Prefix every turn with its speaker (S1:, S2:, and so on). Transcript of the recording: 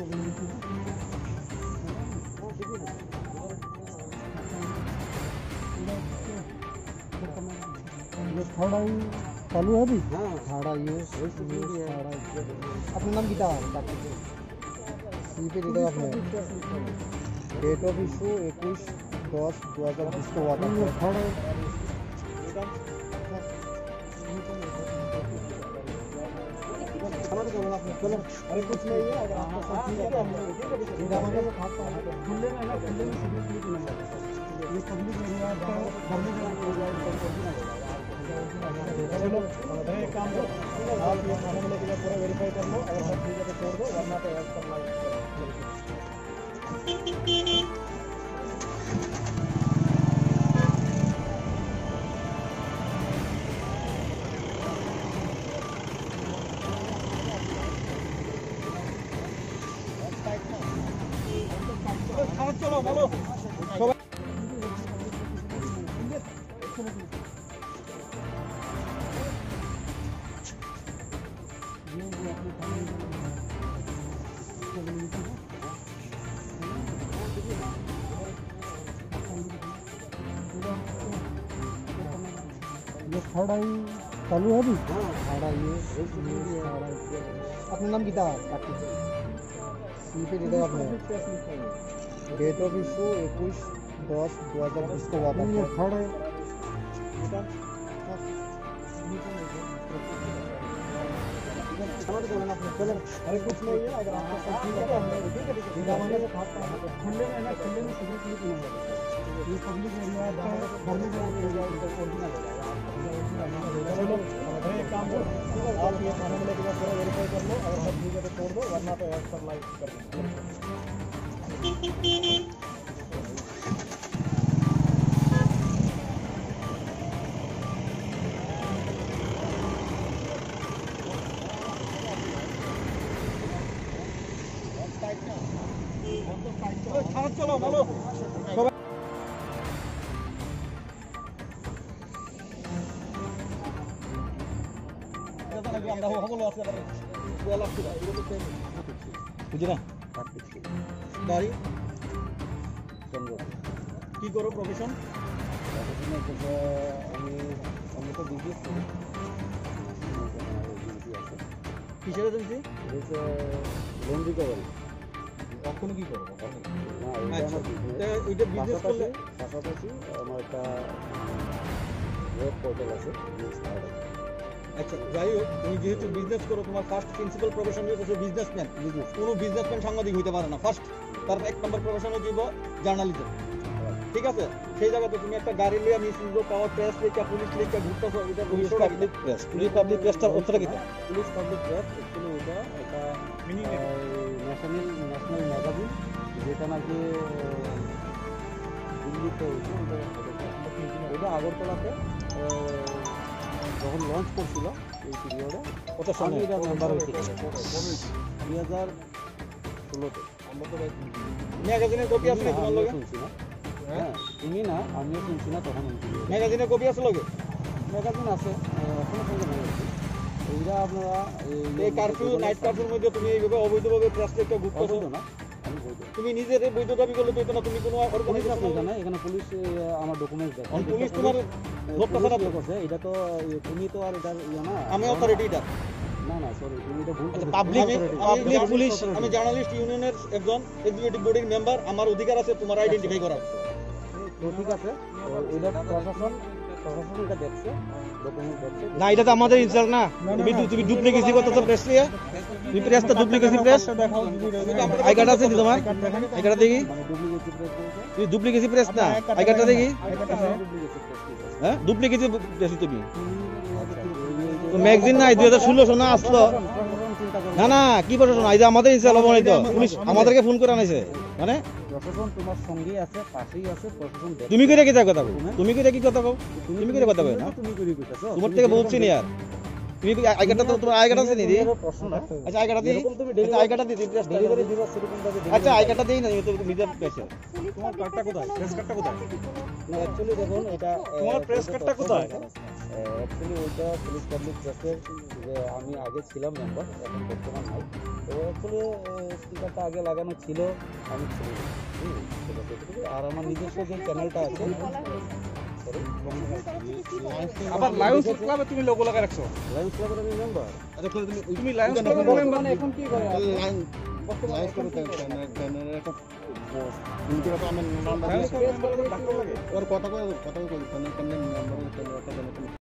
S1: Third आई चालू है अभी। हाँ थर्ड आई है। अपना नाम कितना है सी pay date of date of issue 21/10/2020 को हुआ था। थर्ड अरे कुछ नहीं है अगर आपको सब ठीक है तो हम लोग खुले में ना खुले में ये पब्लिक एरिया है पब्लिक एरिया चलो एक काम करो आप ये खाने में लेके पूरा वेरीफाई कर लो अगर सब ठीक है तो छोड़ दो वरना तो ऐड करना है। चलो बोलो थर्ड आई चालू है अभी। हाँ थर्ड आई है। अपना नाम कितना है सी pay date of date of issue 21/10/2020 को हुआ था। थर्ड है अरे कुछ नहीं है अगर आपको सब ठीक है तो हम लोग खुले में ना खुले में ये पब्लिक एरिया है पब्लिक एरिया चलो एक काम करो आप ये खाने में लेके पूरा वेरीफाई कर लो अगर सब ठीक है तो छोड़ दो वरना तो ऐड करना है। चलो बोलो কি করো প্রফেশন? আমি তো বিজনেস করি। কিসের এজেন্সি? Loan recovery. কখনো কি করো? ওইটা বিজনেস করলে পাশাপাশি আমার একটা ওয়েব পোর্টাল আছে। আচ্ছা যাই হোক তুমি যেহেতু বিজনেস করো তোমার ফার্স্ট প্রিন্সিপাল প্রফেশন হচ্ছে বিজনেসম্যান। কোনো বিজনেসম্যান সাংবাদিক হইতে পারে না। ফার্স্ট তার এক নম্বর প্রফেশন হচ্ছে জার্নালিজম। ঠিক আছে সেই জায়গাতে তুমি একটা গাড়ি লিয়া মিছিল পাওয়ার প্রেস লিখা পুলিশ লিখা ঘুরতেছো এটা police public press police public প্রেসটার উত্তর কি পুলিশ পাবলিক প্রেস অ্যাকচুয়ালি ওটা একটা ন্যাশনাল ম্যাগাজিন যেটা নাকি দিল্লিতে ওটা আগরতলাতে যখন লঞ্চ করছিল এই পিরিয়ডে ওটা সঙ্গে এটা মেম্বার হয়েছিল 2016-তে। ম্যাগাজিনের কপি আছে না তোমার লগে? শুনছি না হ্যাঁ তুমি না আমিও শুনছি না তখন ম্যাগাজিনের কপি আছে লগে? ম্যাগাজিন আছে এখনো পর্যন্ত আছে। এইটা আপনারা এই কারফিউ নাইট কারফিউর মধ্যে তুমি এইভাবে অবৈধভাবে প্রেস লিখতে ঘুরতেছো না? তুমি নিজের বৈধ দাবি করলে তো না তুমি কোনো অর্গানাইজেশন না এখানে পুলিশ আমার ডকুমেন্টস দেখে পুলিশ তোমার লোকটা করছে এটা তো তুমি তো আর এটা ইয়া না আমি অথরিটি এটা না না সরি তুমি এটা ভুল করছো। পাবলিক পুলিশ আমি জার্নালিস্ট ইউনিয়নের একজন এক্সিকিউটিভ বডির মেম্বার আমার অধিকার আছে তোমার আইডেন্টিফাই করার। তো ঠিক আছে এটা প্রশাসন এটা দেখছে ডকুমেন্ট দেখছে না এটা তো আমাদের ইনচার্জ না। তুমি ডুপ্লিকেসি করতেছো প্রেস নিয়ে তুমি প্রেসটা ডুপ্লিকেসি প্রেস আই কার্ড আছে তোমার আই কার্ড দেখি তুমি ডুপ্লিকেসি প্রেস না আই কার্ডটা দেখি হ্যাঁ ডুপ্লিকেসি প্রেস তুমি তো ম্যাগাজিন নাই 2016 না আসলো না না কি প্রশাসন এই যে আমাদের ইনচার্জ হবো না তো পুলিশ আমাদেরকে ফোন করে আনাইছে মানে প্রশাসন তোমার সঙ্গে আছে পাশেই আছে প্রশাসন তুমি কইরা কি কথা কও তুমি কইরা কি কথা কও তুমি কইরা কথা কও না তুমি কইরা কইতাছো তোমার থেকে বহুত সিনিয়র তুমি আই কার্ডটা তো তোমার আই কার্ড আছে দিদি প্রশ্ন না আচ্ছা আই কার্ডটা দিই আচ্ছা আই কার্ডটা দিই ডেলিভারি দিবা সেরকম আচ্ছা আই কার্ডটা দেই না তুমি তো মিডিয়া পেছে তোমার কার্ডটা কোথায় প্রেস কার্ডটা কোথায় না অ্যাকচুয়ালি দেখুন এটা তোমার প্রেস কার্ডটা কোথায় অ্যাকচুয়ালি ওইটা পুলিশ পাবলিক প্রেসের যে আমি আগে ছিলাম মেম্বার এখন বর্তমান নাই তো অ্যাকচুয়ালি স্পিকারটা আগে লাগানো ছিল আমি ছিল আর আমার নিজস্ব যে চ্যানেলটা আছে আবার লায়ন্স ক্লাবে তুমি লোগো লাগা রাখছো লায়ন্স ক্লাবের আমি মেম্বার আচ্ছা তুমি লায়ন্স ক্লাবের মেম্বার এখন কি করে লায়ন্স ক্লাবের চ্যানেলের একটা তুমি তো আমার নাম্বার ডাক্তার লাগে ওর কথা কথা কই চ্যানেল মেম্বার চ্যানেল একটা